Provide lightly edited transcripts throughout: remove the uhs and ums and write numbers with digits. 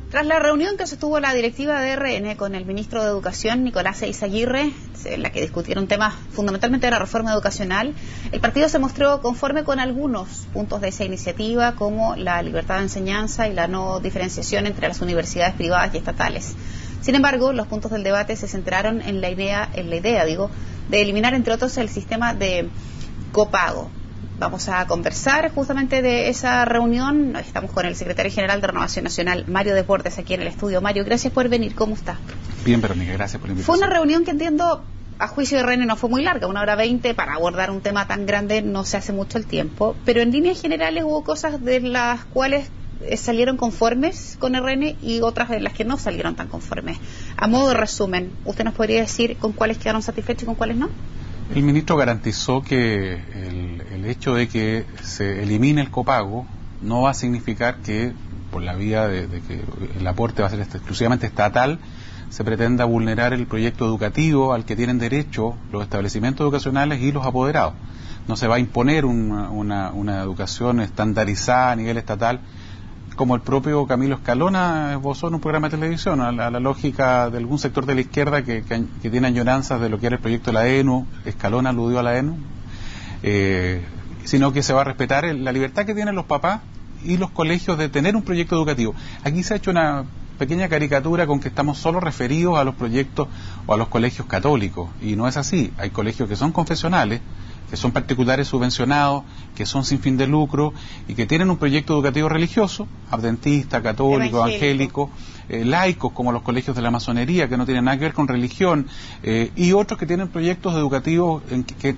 Tras la reunión que sostuvo la directiva de RN con el ministro de Educación, Nicolás Eizaguirre, en la que discutieron temas fundamentalmente de la reforma educacional, el partido se mostró conforme con algunos puntos de esa iniciativa, como la libertad de enseñanza y la no diferenciación entre las universidades privadas y estatales. Sin embargo, los puntos del debate se centraron en la idea, de eliminar, entre otros, el sistema de copago. Vamos a conversar justamente de esa reunión. Estamos con el secretario general de Renovación Nacional, Mario Deportes, aquí en el estudio. Mario, gracias por venir. ¿Cómo está? Bien, Verónica, gracias por la invitación. Fue una reunión que entiendo, a juicio de RN, no fue muy larga, 1 hora 20, para abordar un tema tan grande no se hace mucho el tiempo, pero en líneas generales hubo cosas de las cuales salieron conformes con RN y otras de las que no salieron tan conformes. A modo de resumen, ¿usted nos podría decir con cuáles quedaron satisfechos y con cuáles no? El ministro garantizó que el hecho de que se elimine el copago no va a significar que, por la vía de que el aporte va a ser exclusivamente estatal, se pretenda vulnerar el proyecto educativo al que tienen derecho los establecimientos educacionales y los apoderados. No se va a imponer una educación estandarizada a nivel estatal, como el propio Camilo Escalona esbozó en un programa de televisión, a la lógica de algún sector de la izquierda que tiene añoranzas de lo que era el proyecto de la ENU. Escalona aludió a la ENU, sino que se va a respetar la libertad que tienen los papás y los colegios de tener un proyecto educativo. Aquí se ha hecho una pequeña caricatura con que estamos solo referidos a los proyectos o a los colegios católicos, y no es así. Hay colegios que son confesionales, que son particulares subvencionados, que son sin fin de lucro y que tienen un proyecto educativo religioso, adventista, católico, evangélico, laicos, como los colegios de la masonería, que no tienen nada que ver con religión, y otros que tienen proyectos educativos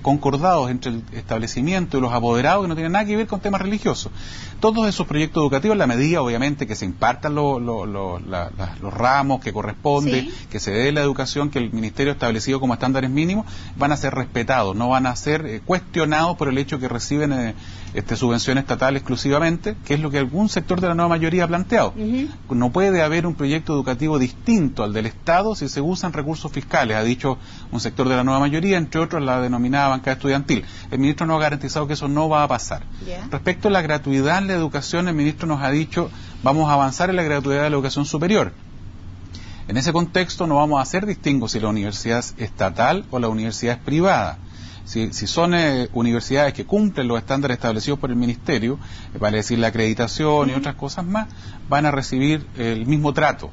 concordados entre el establecimiento y los apoderados, que no tienen nada que ver con temas religiosos. Todos esos proyectos educativos, en la medida, obviamente, que se impartan los ramos que corresponde, ¿sí?, que se dé la educación que el ministerio ha establecido como estándares mínimos, van a ser respetados, no van a ser cuestionados por el hecho que reciben subvención estatal exclusivamente, que es lo que algún sector de la nueva mayoría ha planteado. No puede haber un proyecto educativo distinto al del Estado si se usan recursos fiscales, ha dicho un sector de la nueva mayoría, entre otros la denominada bancada estudiantil. El ministro nos ha garantizado que eso no va a pasar. Respecto a la gratuidad en la educación, el ministro nos ha dicho: vamos a avanzar en la gratuidad de la educación superior. En ese contexto no vamos a hacer distingos si la universidad es estatal o la universidad es privada. Si son universidades que cumplen los estándares establecidos por el Ministerio, vale decir la acreditación y otras cosas más, van a recibir el mismo trato.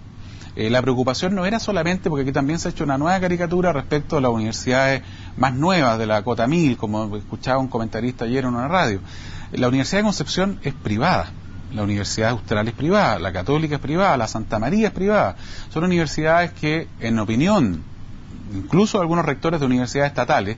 La preocupación no era solamente, porque aquí también se ha hecho una nueva caricatura respecto a las universidades más nuevas de la cota 1000, como escuchaba un comentarista ayer en una radio. La Universidad de Concepción es privada. La Universidad Austral es privada, la Católica es privada, la Santa María es privada. Son universidades que, en opinión, incluso algunos rectores de universidades estatales,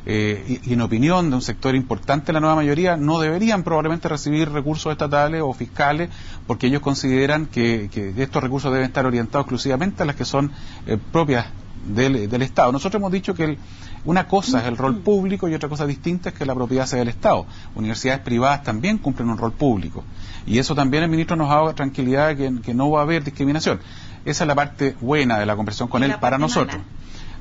y en opinión de un sector importante de la nueva mayoría, no deberían probablemente recibir recursos estatales o fiscales, porque ellos consideran que estos recursos deben estar orientados exclusivamente a las que son propias del Estado. Nosotros hemos dicho que una cosa es el rol público y otra cosa distinta es que la propiedad sea del Estado. Universidades privadas también cumplen un rol público, y eso también el ministro nos ha dado tranquilidad de que no va a haber discriminación. Esa es la parte buena de la conversación con él para nosotros.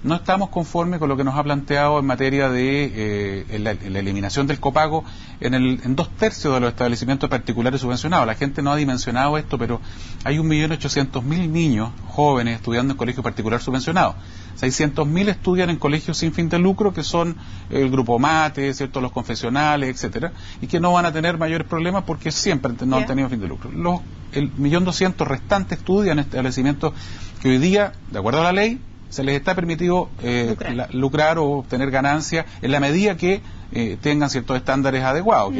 No estamos conformes con lo que nos ha planteado en materia de la eliminación del copago en 2/3 de los establecimientos particulares subvencionados. La gente no ha dimensionado esto, pero hay 1.800.000 niños jóvenes estudiando en colegios particulares subvencionados. 600.000 estudian en colegios sin fin de lucro, que son el grupo Mate, ¿cierto?, los confesionales, etcétera, y que no van a tener mayores problemas porque siempre no han tenido fin de lucro. El 1.200.000 restantes estudian en establecimientos que hoy día, de acuerdo a la ley, se les está permitido lucrar o obtener ganancias en la medida que tengan ciertos estándares adecuados,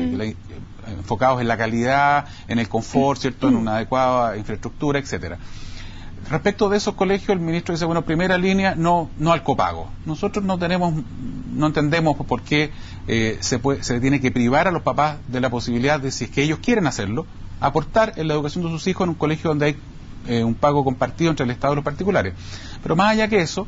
enfocados en la calidad, en el confort, ¿cierto?, en una adecuada infraestructura, etcétera. Respecto de esos colegios, el ministro dice: bueno, primera línea, no al copago. Nosotros no entendemos por qué se tiene que privar a los papás de la posibilidad de, si es que ellos quieren hacerlo, aportar en la educación de sus hijos en un colegio donde hay un pago compartido entre el Estado y los particulares. Pero más allá que eso,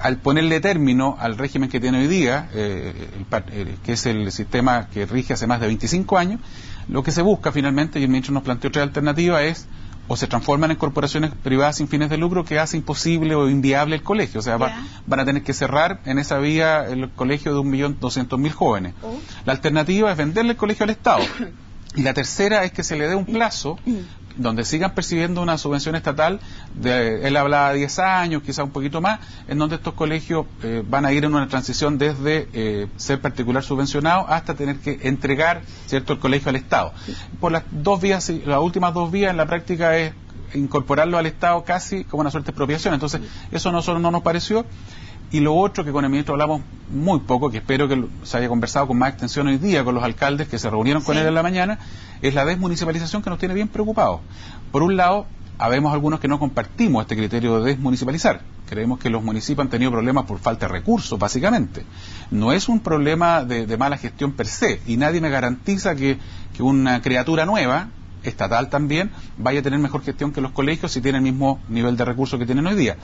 al ponerle término al régimen que tiene hoy día, que es el sistema que rige hace más de 25 años, lo que se busca finalmente, y el ministro nos planteó otra alternativa, es o se transforman en corporaciones privadas sin fines de lucro, que hace imposible o inviable el colegio. O sea, van a tener que cerrar en esa vía el colegio de 1.200.000 jóvenes. La alternativa es venderle el colegio al Estado. Y la tercera es que se le dé un plazo donde sigan percibiendo una subvención estatal, él hablaba de 10 años, quizá un poquito más, en donde estos colegios van a ir en una transición desde ser particular subvencionado hasta tener que entregar, ¿cierto?, el colegio al Estado. Por las últimas dos vías en la práctica es incorporarlo al Estado casi como una suerte de expropiación. Entonces, eso nosotros no nos pareció. Y lo otro que con el ministro hablamos muy poco, que espero que se haya conversado con más extensión hoy día con los alcaldes que se reunieron con él en la mañana, es la desmunicipalización, que nos tiene bien preocupados. Por un lado, habemos algunos que no compartimos este criterio de desmunicipalizar. Creemos que los municipios han tenido problemas por falta de recursos, básicamente. No es un problema de mala gestión per se, y nadie me garantiza que una criatura nueva, estatal también, vaya a tener mejor gestión que los colegios si tiene el mismo nivel de recursos que tienen hoy día.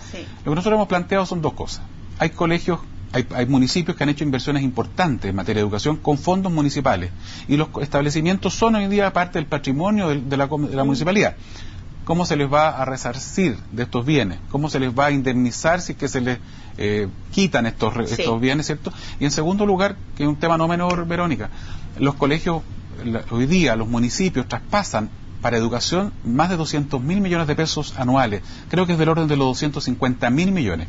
Lo que nosotros hemos planteado son dos cosas. Hay colegios, hay municipios que han hecho inversiones importantes en materia de educación con fondos municipales, y los establecimientos son hoy día parte del patrimonio de la municipalidad. ¿Cómo se les va a resarcir de estos bienes? ¿Cómo se les va a indemnizar si es que se les quitan estos bienes, ¿cierto? Y en segundo lugar, que es un tema no menor, Verónica, los colegios, hoy día los municipios traspasan para educación más de 200.000 millones de pesos anuales. Creo que es del orden de los 250.000 millones.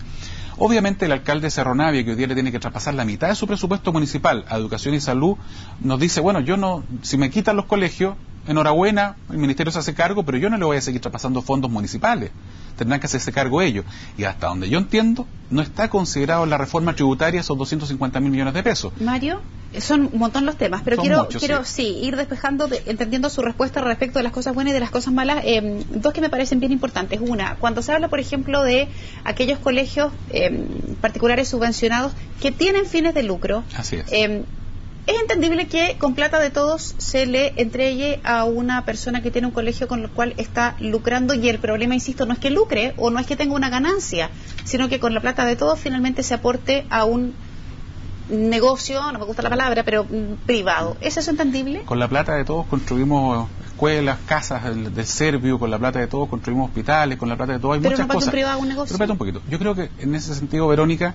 Obviamente el alcalde de Cerro Navia, que hoy día le tiene que traspasar la mitad de su presupuesto municipal a educación y salud, nos dice, bueno, si me quitan los colegios, enhorabuena, el ministerio se hace cargo, pero yo no le voy a seguir traspasando fondos municipales. Tendrán que hacerse cargo ellos. Y hasta donde yo entiendo, no está considerado en la reforma tributaria esos 250.000 millones de pesos. Mario, son un montón los temas, pero quiero ir despejando, entendiendo su respuesta respecto de las cosas buenas y de las cosas malas. Dos que me parecen bien importantes. Una, cuando se habla, por ejemplo, de aquellos colegios particulares subvencionados que tienen fines de lucro. Así es. Es entendible que con plata de todos se le entregue a una persona que tiene un colegio con lo cual está lucrando, y el problema, insisto, no es que lucre o no es que tenga una ganancia, sino que con la plata de todos finalmente se aporte a un negocio, no me gusta la palabra, pero privado. ¿Es eso entendible? Con la plata de todos construimos escuelas, casas del Servio, con la plata de todos construimos hospitales, con la plata de todos hay muchas cosas. Pero no para un privado un negocio. Pero espérate un poquito. Yo creo que en ese sentido, Verónica,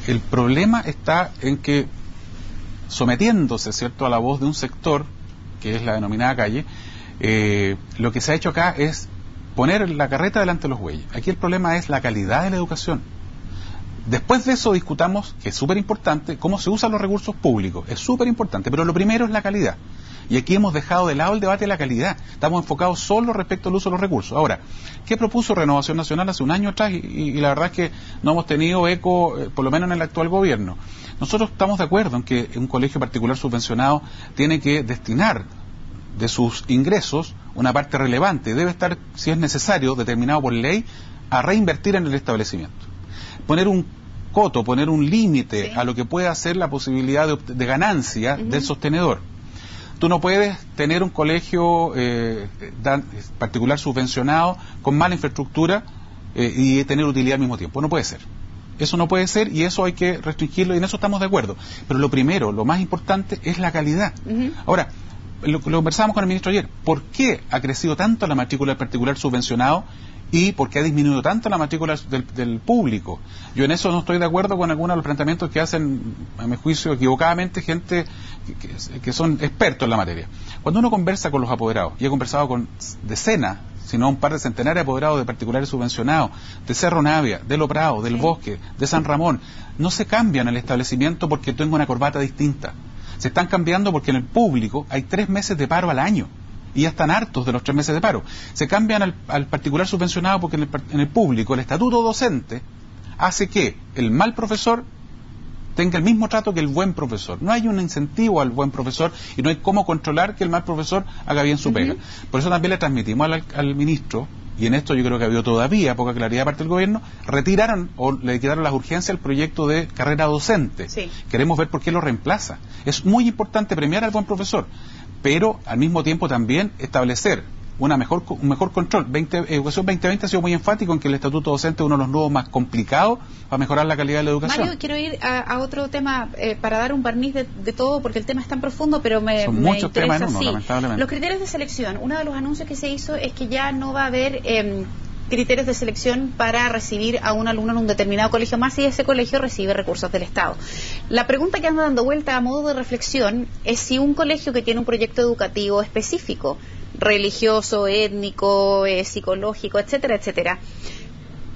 el problema está en que, sometiéndose, ¿cierto?, a la voz de un sector, que es la denominada calle, lo que se ha hecho acá es poner la carreta delante de los bueyes. Aquí el problema es la calidad de la educación. Después de eso discutamos, que es súper importante, cómo se usan los recursos públicos. Es súper importante, pero lo primero es la calidad. Y aquí hemos dejado de lado el debate de la calidad. Estamos enfocados solo respecto al uso de los recursos. Ahora, ¿qué propuso Renovación Nacional hace un año atrás? Y la verdad es que no hemos tenido eco, por lo menos en el actual gobierno. Nosotros estamos de acuerdo en que un colegio particular subvencionado tiene que destinar de sus ingresos una parte relevante. Debe estar, si es necesario, determinado por ley, a reinvertir en el establecimiento. Poner un coto, poner un límite a lo que pueda ser la posibilidad de ganancia del sostenedor. Tú no puedes tener un colegio particular subvencionado con mala infraestructura y tener utilidad al mismo tiempo. No puede ser. Eso no puede ser, y eso hay que restringirlo, y en eso estamos de acuerdo. Pero lo primero, lo más importante, es la calidad. Ahora, lo conversábamos con el ministro ayer. ¿Por qué ha crecido tanto la matrícula del particular subvencionado y por qué ha disminuido tanto la matrícula del público? Yo en eso no estoy de acuerdo con algunos de los planteamientos que hacen, a mi juicio, equivocadamente, gente que son expertos en la materia. Cuando uno conversa con los apoderados, y he conversado con decenas, sino un par de centenares de apoderados de particulares subvencionados, de Cerro Navia, de Lo Prado, del Bosque, de San Ramón, no se cambian el establecimiento porque tenga una corbata distinta. Se están cambiando porque en el público hay 3 meses de paro al año, y ya están hartos de los 3 meses de paro. Se cambian al particular subvencionado porque en el público el estatuto docente hace que el mal profesor tenga el mismo trato que el buen profesor. No hay un incentivo al buen profesor y no hay cómo controlar que el mal profesor haga bien su pega. Por eso también le transmitimos al ministro, y en esto yo creo que ha habido todavía poca claridad de parte del gobierno, retiraron o le quitaron las urgencias al proyecto de carrera docente. Queremos ver por qué lo reemplaza. Es muy importante premiar al buen profesor, pero al mismo tiempo también establecer un mejor control. Educación 2020 ha sido muy enfático en que el estatuto docente es uno de los nudos más complicados para mejorar la calidad de la educación. Mario, quiero ir a otro tema para dar un barniz de todo, porque el tema es tan profundo, pero son muchos temas en uno, lamentablemente. Los criterios de selección. Uno de los anuncios que se hizo es que ya no va a haber criterios de selección para recibir a un alumno en un determinado colegio más si ese colegio recibe recursos del Estado. La pregunta que anda dando vuelta a modo de reflexión es si un colegio que tiene un proyecto educativo específico religioso, étnico, psicológico, etcétera, etcétera,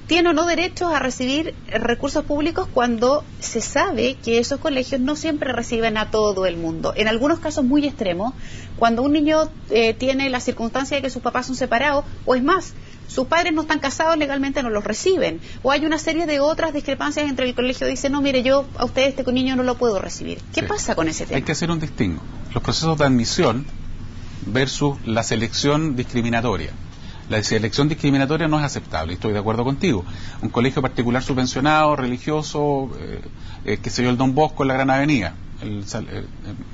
¿tiene o no derechos a recibir recursos públicos cuando se sabe que esos colegios no siempre reciben a todo el mundo? En algunos casos muy extremos, cuando un niño tiene la circunstancia de que sus papás son separados, o es más, sus padres no están casados, legalmente no los reciben, o hay una serie de otras discrepancias entre el colegio dice, no, mire, yo a usted este niño no lo puedo recibir. ¿Qué pasa con ese tema? Hay que hacer un distingo. Los procesos de admisión versus la selección discriminatoria. La selección discriminatoria no es aceptable, estoy de acuerdo contigo. Un colegio particular subvencionado, religioso, que se dio el Don Bosco en la Gran Avenida,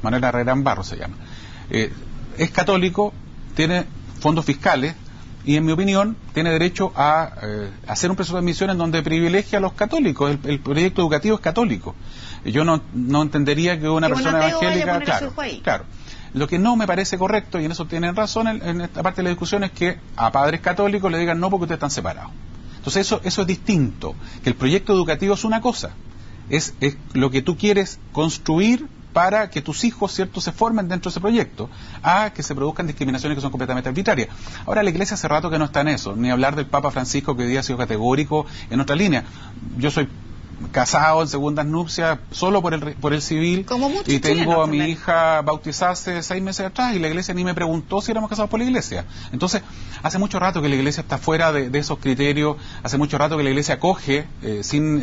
Manuel Herrera Barro se llama. Es católico, tiene fondos fiscales y, en mi opinión, tiene derecho a hacer un proceso de admisión en donde privilegia a los católicos. El proyecto educativo es católico. Yo no entendería que una persona evangélica... Claro. Lo que no me parece correcto, y en eso tienen razón en esta parte de la discusión, es que a padres católicos le digan no porque ustedes están separados. Entonces eso es distinto. Que el proyecto educativo es una cosa, es lo que tú quieres construir para que tus hijos, ¿cierto?, se formen dentro de ese proyecto, a que se produzcan discriminaciones que son completamente arbitrarias. Ahora, la Iglesia hace rato que no está en eso, ni hablar del Papa Francisco, que hoy día ha sido categórico en otra línea. Yo soy casado en segundas nupcias solo por el civil, y tengo a mi hija bautizada hace 6 meses atrás y la iglesia ni me preguntó si éramos casados por la iglesia. Entonces, hace mucho rato que la iglesia está fuera de esos criterios, hace mucho rato que la iglesia acoge sin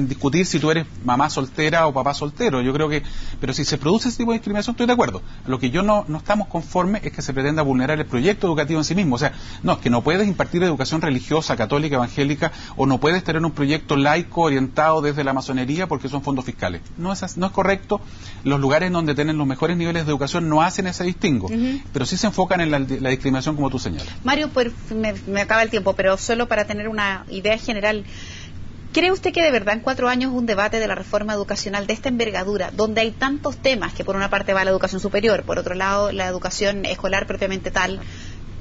discutir si tú eres mamá soltera o papá soltero. Yo creo que, pero si se produce ese tipo de discriminación, estoy de acuerdo. Lo que yo no estamos conformes es que se pretenda vulnerar el proyecto educativo en sí mismo. O sea, no, es que no puedes impartir educación religiosa, católica, evangélica, o no puedes tener un proyecto laico orientado desde la masonería porque son fondos fiscales. No es correcto. Los lugares donde tienen los mejores niveles de educación no hacen ese distingo, pero sí se enfocan en la discriminación como tú señalas. Mario, pues, me acaba el tiempo, pero solo para tener una idea general, ¿cree usted que de verdad en 4 años un debate de la reforma educacional de esta envergadura, donde hay tantos temas, que por una parte va la educación superior, por otro lado la educación escolar propiamente tal,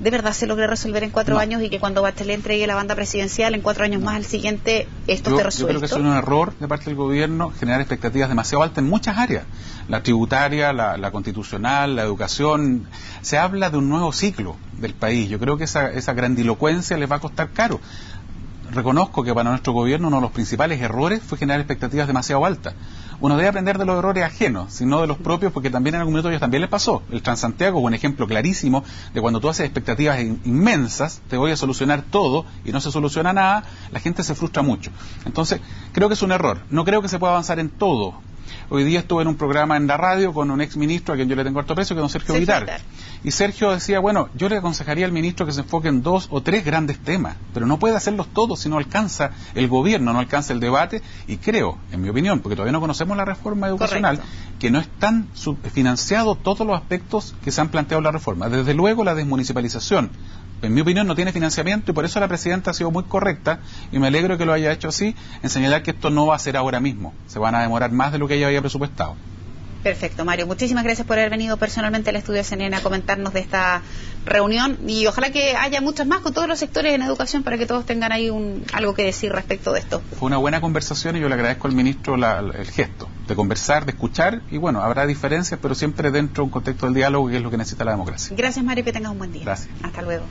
de verdad se logre resolver en 4 años y que cuando Bachelet entregue la banda presidencial en 4 años más al siguiente esto esté resuelto? Yo creo que es un error de parte del gobierno generar expectativas demasiado altas en muchas áreas, la tributaria, la constitucional, la educación. Se habla de un nuevo ciclo del país. Yo creo que esa grandilocuencia les va a costar caro. Reconozco que para nuestro gobierno uno de los principales errores fue generar expectativas demasiado altas. Uno debe aprender de los errores ajenos, sino de los propios, porque también en algún momento a ellos también les pasó. El Transantiago es un ejemplo clarísimo de cuando tú haces expectativas inmensas, te voy a solucionar todo y no se soluciona nada, la gente se frustra mucho. Entonces, creo que es un error. No creo que se pueda avanzar en todo. Hoy día estuve en un programa en la radio con un ex ministro a quien yo le tengo harto aprecio, que es don Sergio Vitar. Y Sergio decía, bueno, yo le aconsejaría al ministro que se enfoque en 2 o 3 grandes temas, pero no puede hacerlos todos si no alcanza el gobierno, no alcanza el debate, y creo, en mi opinión, porque todavía no conocemos la reforma educacional, que no están subfinanciados todos los aspectos que se han planteado en la reforma. Desde luego la desmunicipalización, en mi opinión, no tiene financiamiento, y por eso la presidenta ha sido muy correcta, y me alegro que lo haya hecho así, en señalar que esto no va a ser ahora mismo, se van a demorar más de lo que ella había presupuestado. Perfecto, Mario. Muchísimas gracias por haber venido personalmente al estudio CNN a comentarnos de esta reunión, y ojalá que haya muchas más con todos los sectores en educación para que todos tengan ahí algo que decir respecto de esto. Fue una buena conversación y yo le agradezco al ministro el gesto de conversar, de escuchar, y bueno, habrá diferencias, pero siempre dentro de un contexto del diálogo, que es lo que necesita la democracia. Gracias, Mario, que tengas un buen día. Gracias. Hasta luego.